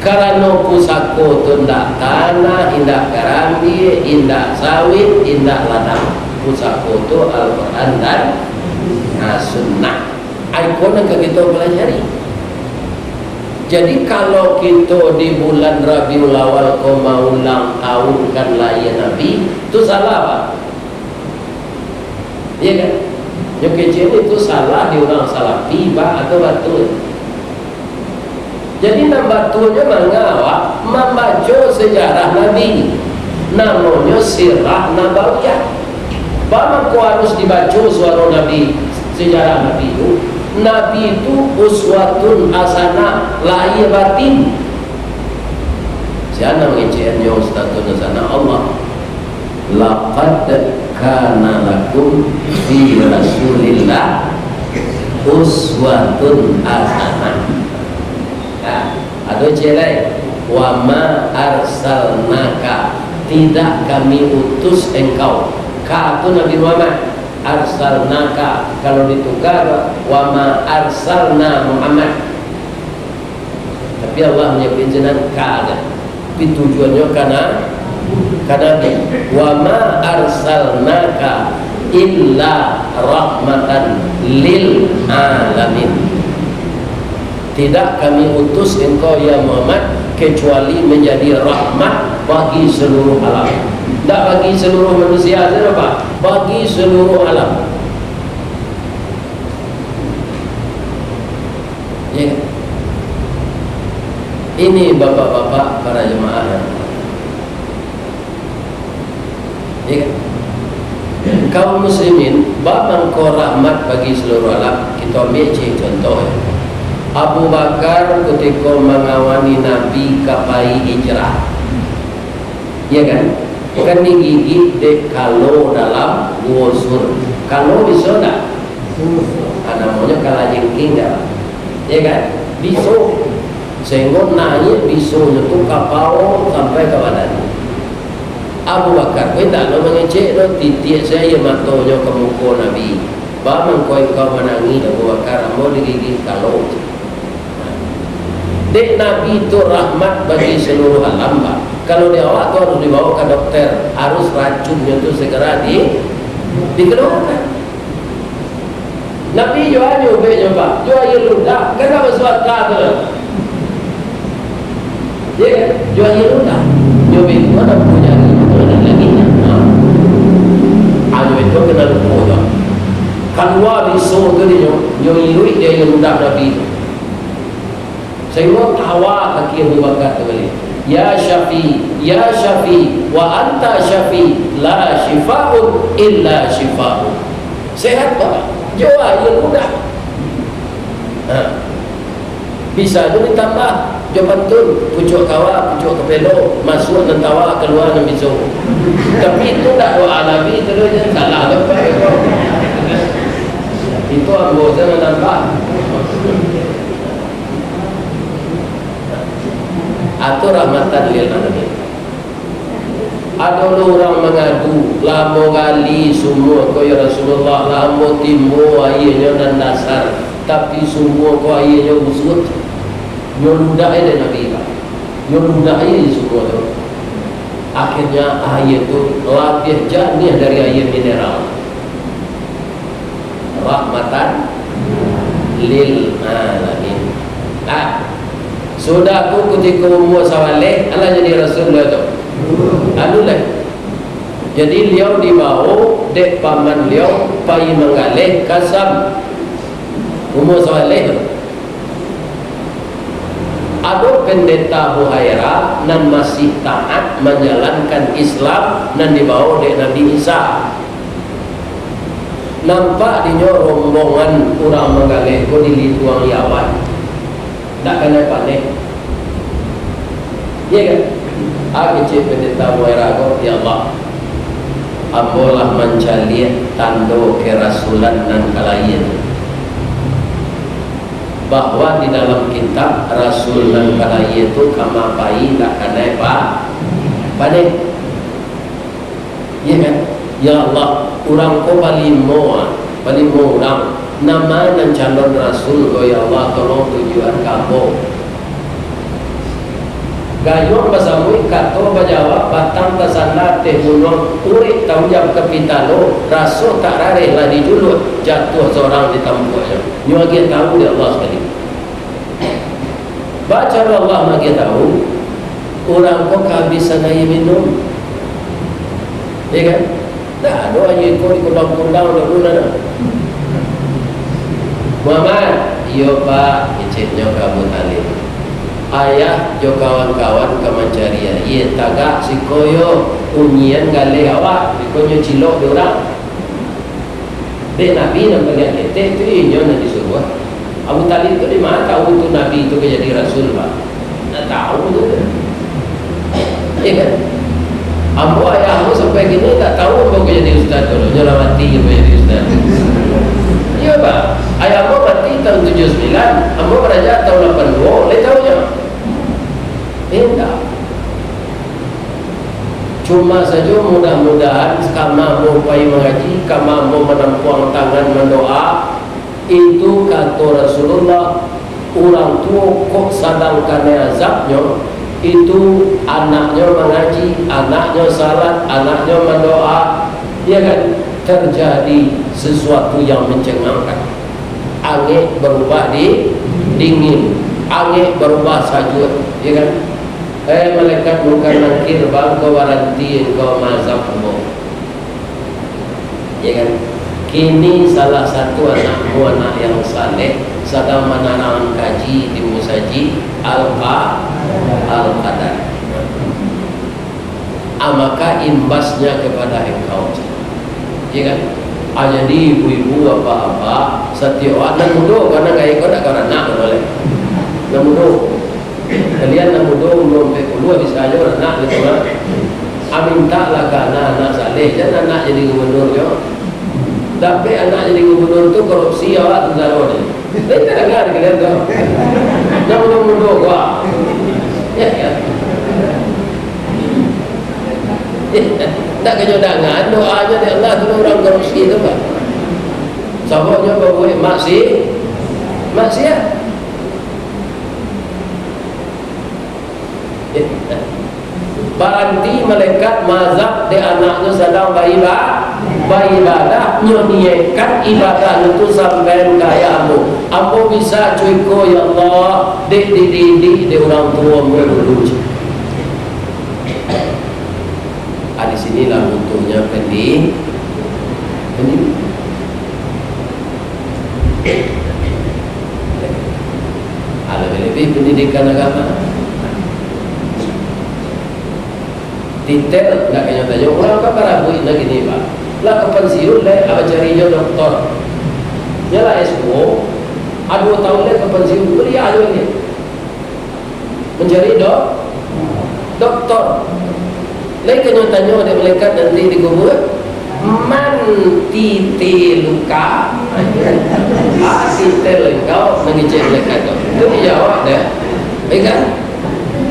Karena pusako tu ndak tanah, indak garambi, indak sawit, indak ladang. Pusako tu Al-Quran dan Sunnah. Ikon yang kita pelajari. Jadi kalau kita di bulan Rabiul Awal kau mau ulang tahunkan lahir Nabi, itu salah pak? Iya kan? Yang kecil itu salah diulang salah tiba atau betul. Jadi betulnya mengawak membaca sejarah Nabi, namanya sirah nabawiyah. Bahwa kau harus dibaca suara Nabi, sejarah Nabi itu. Nabi itu uswatun hasanah lahir batin. Siapa mengecehannya ustazun hasanah Allah? Laqad kana lakum fi Rasulillah uswatun hasanah. Nah, ada cerai wa ma arsalnaka, tidak kami utus engkau. Ka itu Nabi Muhammad. Arsalnaka kalau ditukar wa ma arsalna Muhammad, tapi Allah menyebut jenengan ka ada, tapi tujuannya karena wa ma arsalnaka illa rahmatan lil alamin, tidak kami utus engkau ya Muhammad kecuali menjadi rahmat bagi seluruh alam. Tak bagi seluruh manusia saja Pak, bagi seluruh alam. Ya. Ini bapak-bapak para jemaah. Ya. Kaum muslimin, babang ko rahmat bagi seluruh alam. Kita ambil contoh. Abu Bakar ketika mengawani Nabi kapai hijrah. Ya kan? Bukan digigit dek kalau dalam busur. Kalau bisa tak? Namanya kalah jengking dah. Ya kan? Bisa. Sehingga naik bisa nyetuk kapal sampai ke badan. Abu Bakar pun tak nak mengecek dah titik saya matanya ke muka Nabi. Bagaimana kau menangis Abu Bakar mau digigit kalau. Dek Nabi itu rahmat bagi seluruh alam Pak. Kalau dia awak tu harus dibawa ke dokter, harus racunnya tu segera dikeluarkan. Nabi jual nyobek Pak, jual air ludah, kenapa suat kata? Dia kan jual air ludah, nyobek tu ada punya itu ada lagi nya. Nyobek tu kena lupa. Keluar di so tu dia nyobek dia air ludah Nabi tu. Sehingga tawa kaki Abu Bakar tu balik. Ya Syafi wa anta Syafi, la syifa'un illa syifa'un. Sehat Pak, jual air mudah. Bisa tu ditambah jawapan tu pucuk kawa, pucuk kepelo, masuk dan tawa keluar dan bisu. Tapi itu tak doa Nabi terus salah apa itu. Itu ambo saya menambah. Atau rahmatan lil alamin. Ada orang mengadu lamo kali semua kau ya Rasulullah, lamo timbo airnya dan dasar, tapi semua kau airnya busuk. Nyoludah ada Nabi Pak, nyoludah air semua tu. Akhirnya air itu lebih jernih dari air mineral. Rahmatan lil alamin. Sudah aku ketika umur sawaleh Allah jadi Rasulullah tu. Anulah. Jadi beliau dibawa dek paman beliau pai menggalih kasam umur sawaleh. Ada pendeta Buhaira dan masih taat menjalankan Islam dan dibawa dek Nabi Isa. Nampak dia rombongan orang menggalih ko di lituang Yawan. Tak kena panik. Ya kan? Kecil pendeta Buhaira ko, ya Allah, ambolah mencari tanda kerasulan dan kalayan, bahwa di dalam kitab Rasul dan kalayan itu kama pai tak kena panik. Ya kan? Ya Allah, orang ko balimo orang nama dan calon Rasul, oh ya Allah tolong tujuan kamu. Gayung basamui kato bajawab batang tasanda teh gunung urik tawjab kapitalo raso tak rare lah dijulut jatuh seorang di tampuknya. Ni lagi tahu dia Allah sekali. Baca Allah lagi tahu orang kok kehabisan air minum. Ya kan? Dah doa je kau di kundang-kundang dah guna dah. Muhammad, iyo pak, icipnya kamu tali. Ayah jo kawan-kawan kemancaria ia tagak sikoyo unyian gale awak sikoyo cilok diorang dek Nabi nak bagian ketek tu inyo nak disuruh Abu Talib tu di mana tahu tu Nabi tu jadi Rasul pak nak tahu tu iya kan ambo ayahmu sampai gini tak tahu ambo jadi ustaz dulu nyolah mati ambo jadi ustaz iya pak ayahmu mati tahun 79 ambo beraja tahun 82 le tahunya tidak. Cuma saja mudah-mudahan kamu mau pergi mengaji, kamu mau menempuang tangan mendoa. Itu kata Rasulullah, orang tua kok sadang kena azabnya, itu anaknya mengaji, anaknya salat, anaknya mendoa, dia kan terjadi sesuatu yang mencengangkan. Angin berubah di dingin, angin berubah sajuk, ya kan? Malaikat bukan nakir bang kau waranti kau mazhab kamu ya kan kini salah satu anakmu anak yang saleh sedang menanam kaji di musaji al-qadar maka imbasnya kepada engkau ya kan jadi ibu-ibu apa-apa setiap anak muda karena gaya kau tak karena nak boleh nak muda kalian nak muda belum pekulu bisa aja orang nak gitu kan minta lah ke anak saleh jangan anak jadi gubernur jo tapi anak jadi gubernur tu korupsi awak tu zalo ni kita dengar kalian tu nak muda gua ya tak kenyodangan doanya dari Allah tu orang korupsi tu pak saboknya bawa maksiat Baranti malaikat mazhab de anaknya sedang beribadah nyoniakan ibadah itu sampai kayamu apa bisa cuiko ya Allah dek dididik de orang tua dulu di sinilah butuhnya pendidik lebih pendidikan agama detail nak kena tanya orang apa rabuin lagi ni pak lah kapan siul le apa carinya doktor nyala SO ada 2 tahun le kapan siul beri aja ni mencari doktor le kena tanya ada malaikat nanti dikubur man titi luka titel engkau mengicip malaikat tu dijawab deh baik kan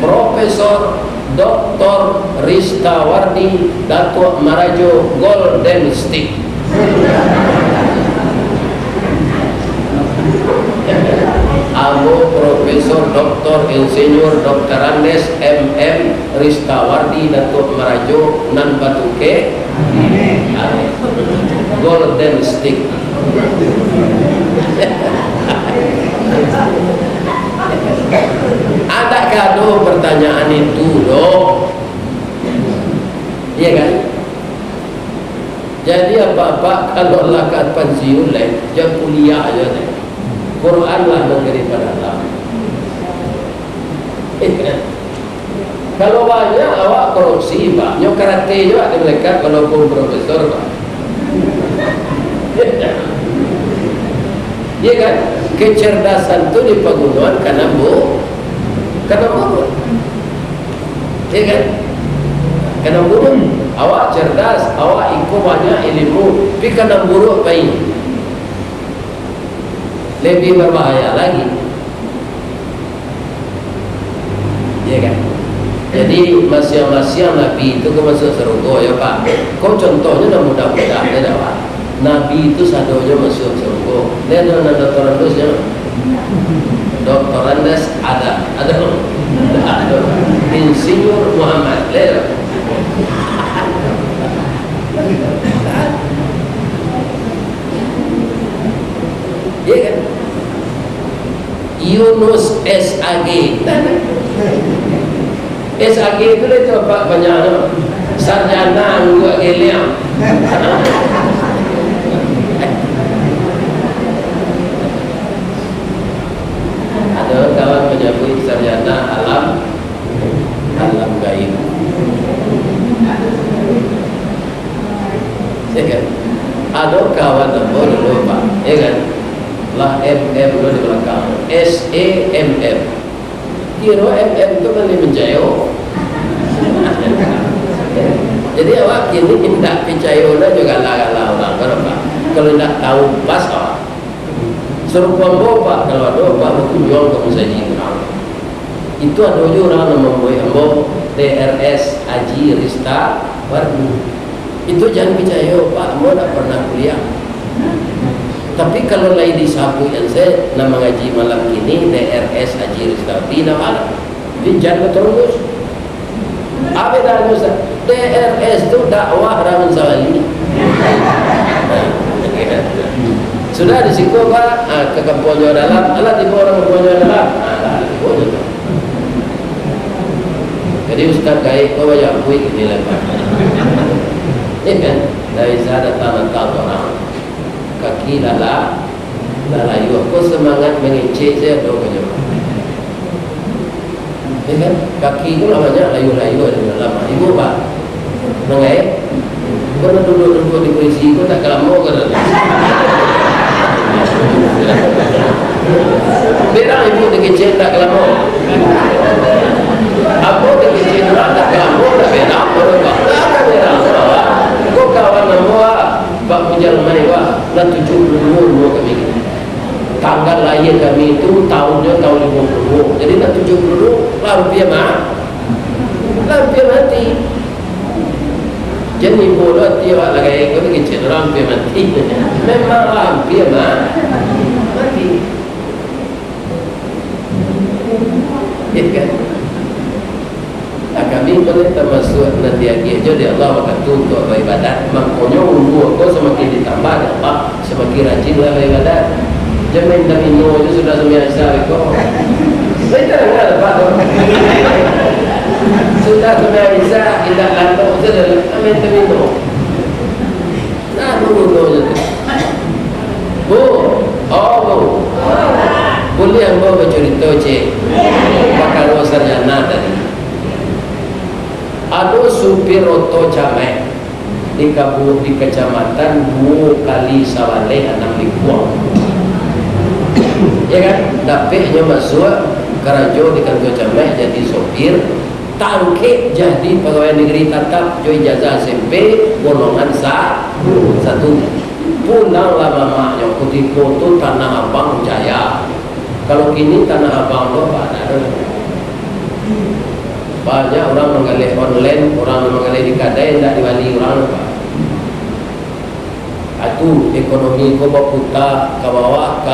Profesor Dr. Rista Wardi Datuk Marajo Golden Stick Abu Profesor Dr. Insinyur Dr. Andes MM Rista Wardi Datuk Marajo Nan Batuke Golden Stick ada kado pertanyaan itu dong iya kan jadi apa-apa kalau Allah kat pensiun lain jangan kuliah aja deh Quran lah negeri pada Allah kan kalau banyak awak korupsi pak nyok karate juga ada mereka kalau pun profesor pak iya kan kecerdasan itu di pegunungan karena buruk iya kan karena buruk awak cerdas awak ikut banyak ilmu tapi karena buruk baik lebih berbahaya lagi iya kan jadi masing-masing Nabi itu ke masuk surga ya pak kau contohnya mudah-mudahan ya pak Nabi itu sadonya masuk surga. Lihat mana Dr. Andesnya. Dr. Andes ada. Insinyur Muhammad. Ya kan? Yunus SAG. SAG itu apa banyak sarjana juga geliam. Ada kawan menyebut sarjana alam gaib. Ya kan? Ada kawan dulu Pak, ya kan? Lah MM dulu di belakang, SEMM. Kira MM itu kan menjayo. Jadi awak kini tidak percaya juga lah orang berapa. Kalau tidak tahu pas awak suruh bapak kalau ada bapak berkunjung ke musajid orang. Itu ada orang yang membuat ambo DRS Haji Rista Wardu. Itu jangan percaya Pak, ambo tidak pernah kuliah. Tapi kalau lagi disapu yang saya nama ngaji malam ini DRS Haji Rista tidak ada. Jangan terus. Apa dah Ustaz? DRS itu dakwah Rahman Sawali. Sudah di situ Pak, ke Kamponyo dalam, alat di orang Kamponyo dalam. Jadi Ustaz gaib kau banyak buik ini lepas. Ini kan dari sana tanah orang kaki layu. Aku semangat mengecek saya doa banyak. Ya kan? Kaki itu namanya layu-layu ada dalam. Ibu Pak, mengaik, pernah duduk di polisi, kau tak kalah mau kan? Berang ibu dikecil tak kalah mau. Apa dikecil tak kalah mau, tak berang, tak berang. Kau kawan nama, Pak Mujal Maiwa, nak 70 umur kami. Tanggal lahir kami itu tahunnya tahun 50. Jadi nak 70 lah rupiah mati. Jadi bodoh tiap lagi kau ni kecil rupiah mati. Memang rupiah mati. Ya kan? Kami boleh termasuk nanti lagi jadi Allah akan tuntut beribadat. Makanya umur kau semakin ditambah Allah semakin rajinlah beribadat. Jangan minum itu sudah sembiasa kau. Saya tak ada Pak. Sudah sembiasa tidak lantuk sudah minum. Nah dulu je. Bu, boleh ambo bercerita cik. Bakal sarjana tadi. Ada supir oto camek di kecamatan 2 kali Sawaleh 6 Likuang. Ya kan, dapetnya masuk kerajo di kantor camek jadi sopir, tangkit jadi pegawai negeri tetap, joy ijazah SMP golongan 1. Pulanglah mamanya ketika itu Tanah Abang Jaya. Kalau kini Tanah Abang lo ada banyak orang menggalih online, orang menggalih di kadai, tidak diwali orang apa. Itu ekonomi ko baputa ke bawah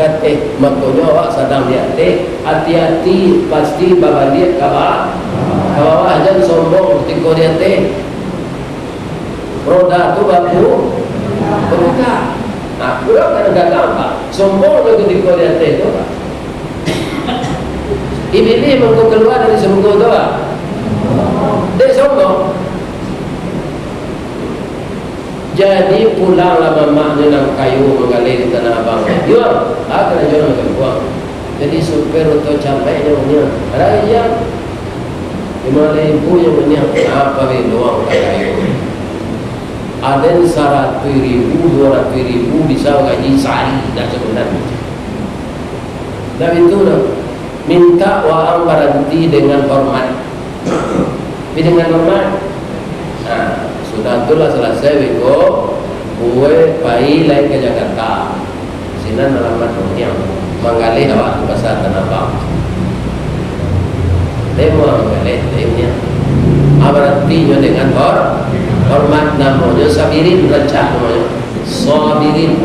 kate makanya awak sedang lihat hati-hati pasti babalik ke bawah jangan sombong ketika dia roda tu bapu roda. Nah, pulang kan gagal Pak. Sombong ketika dia tu Pak. Ibili mengko keluar dari seminggu tu Pak. Dia sombong. Jadi pulanglah mamanya nang kayu menggali di Tanah Abang. Yo, kena jual makan buang. Jadi supir atau campainya punya. Ada yang 5,000 yang punya apa ni doang kayu. Ada 100,000, 200,000 bisa gaji sehari dah sebulan. Dan itu dah minta wahang berhenti dengan hormat. Tapi dengan hormat. Nah, sudah itulah selesai Wiko. Gue pai lain ke Jakarta. Sini alamat dunia. Menggali awak ke pasar Tanah Abang. Demo menggali demnya. Berhentinya dengan hormat namanya sabirin rancak namanya. Sabirin.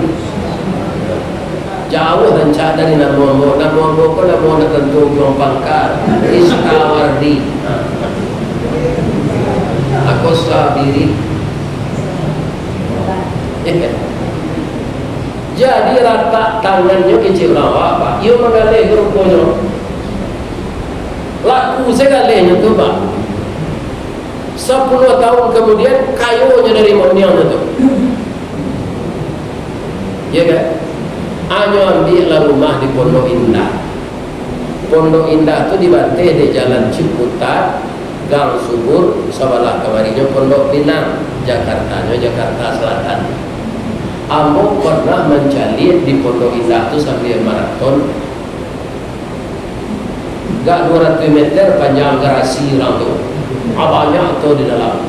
jauh rencana dari nama ambo ko nama na tentu yung pangkar istawardi aku sabiri. Jadi rata tangannya kecil rawa pak, ia mengalih rupanya laku segalanya tu pak. 10 tahun kemudian kayunya dari moniang itu, ya kan? Hanya ambillah rumah di Pondok Indah. Pondok Indah tu dibantai di Jalan Ciputat, Gang Subur, sebelah kemarinya Pondok Pinang, Jakartanya Jakarta Selatan. Ambo pernah mencari di Pondok Indah tu sambil maraton. Gak 200 meter panjang garasi orang tu. Banyak tu di dalam.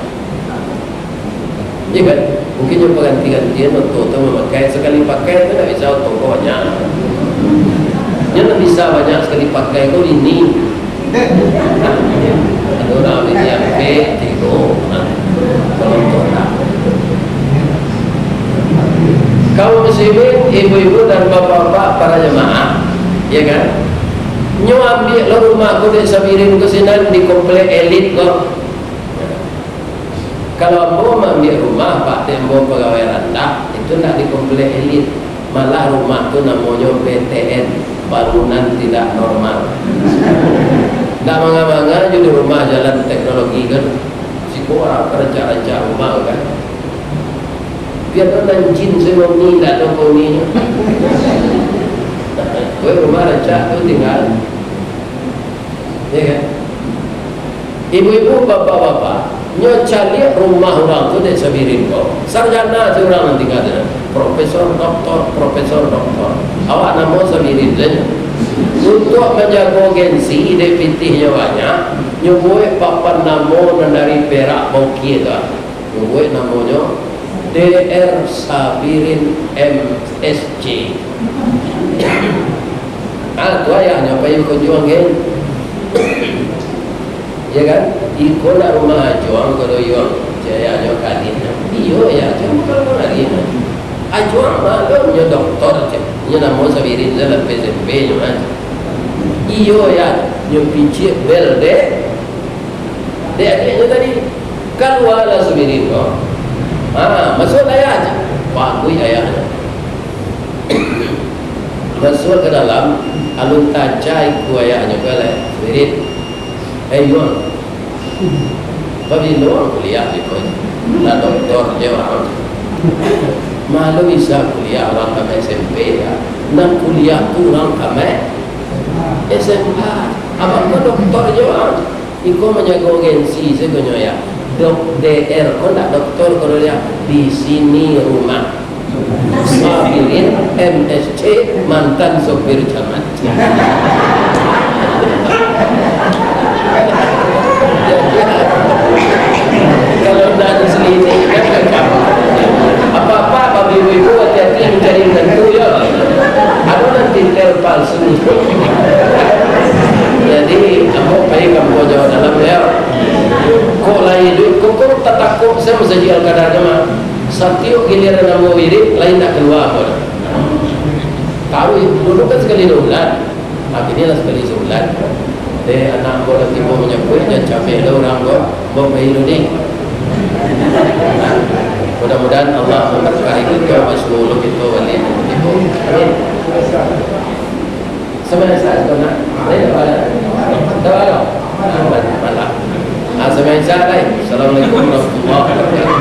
Ya kan? Mungkin yang ganti-gantian untuk memakai. Sekali pakai tu tak bisa untuk banyak. Yang tak bisa banyak sekali pakai tu ini. Ada orang ini yang tigo. Kalau tu tak. Kaum muslimin, ibu-ibu dan bapak-bapak para jemaah, ya kan? Nyo ambil lo rumah ko di Sabirin Kusinan di komplek elit ko. Kalau ambo ambil rumah pak tembo pegawai rendah itu nak di komplek elit, malah rumah tu namanya BTN, bangunan tidak normal. Tak mangga-mangga jadi rumah jalan teknologi kan, si orang kerja rumah kan. Biar orang jin semua ni tak tahu kau ni. Kau rumah rancak tu tinggal, ya kan? Ibu-ibu, bapak-bapak, nyo cari rumah orang tu di Sabirin kau. Sarjana tu orang nanti kata, profesor, doktor. Awak nama Sabirin saja. Untuk menjaga gengsi, deputinya banyak. Nyo buat papan nama dari Perak Boki tu. Nyo buat namanya DR Sabirin MSC. Itu ayahnya apa yang kau jual kan? Ya kan? Ikut nak rumah jual kalau jual jaya jual kadin. Iyo ya, cuma kalau lagi. Ajuang malu punya doktor je. Punya nama Sabirin dalam PSP juga. Iyo ya, nyupici bel dek. Dek tadi keluarlah Sabirin kau. Masuk ayah aja. Pakui ayahnya. Masuk ke dalam, alun tajai ku ayahnya balik. Spirit. Yuan. Tapi luang kuliah di kau. Lah doktor je orang. Malu bisa kuliah orang kami SMP ya. Nak kuliah tu orang kami SMA. Abang kau doktor je orang. Iko menjaga gengsi sebenarnya ya. Dok DR, kau nak doktor kalau dia di sini rumah. Sabirin MSC mantan sopir camat. Kalau dah diselidiki kan apa-apa bagi ibu hati-hati mencari tentu ya. Ada nanti palsu. Jadi kamu baik kamu jawab dalam ya. Kok lain itu, kok tak takut saya menjadi al-qadar jemaah. Setiap giliran nama wirid lain tak keluar pun. Tahu dulu kan sekali 2 bulan, akhirnya lah sekali sebulan. Deh anak bola tiba menyebut dan capek orang mau bayi ni. Mudah-mudahan Allah memberkahi kita seluruh kita wali itu. Amin. Sebenarnya saya sebenarnya ada. Malah. Assalamualaikum warahmatullahi wabarakatuh.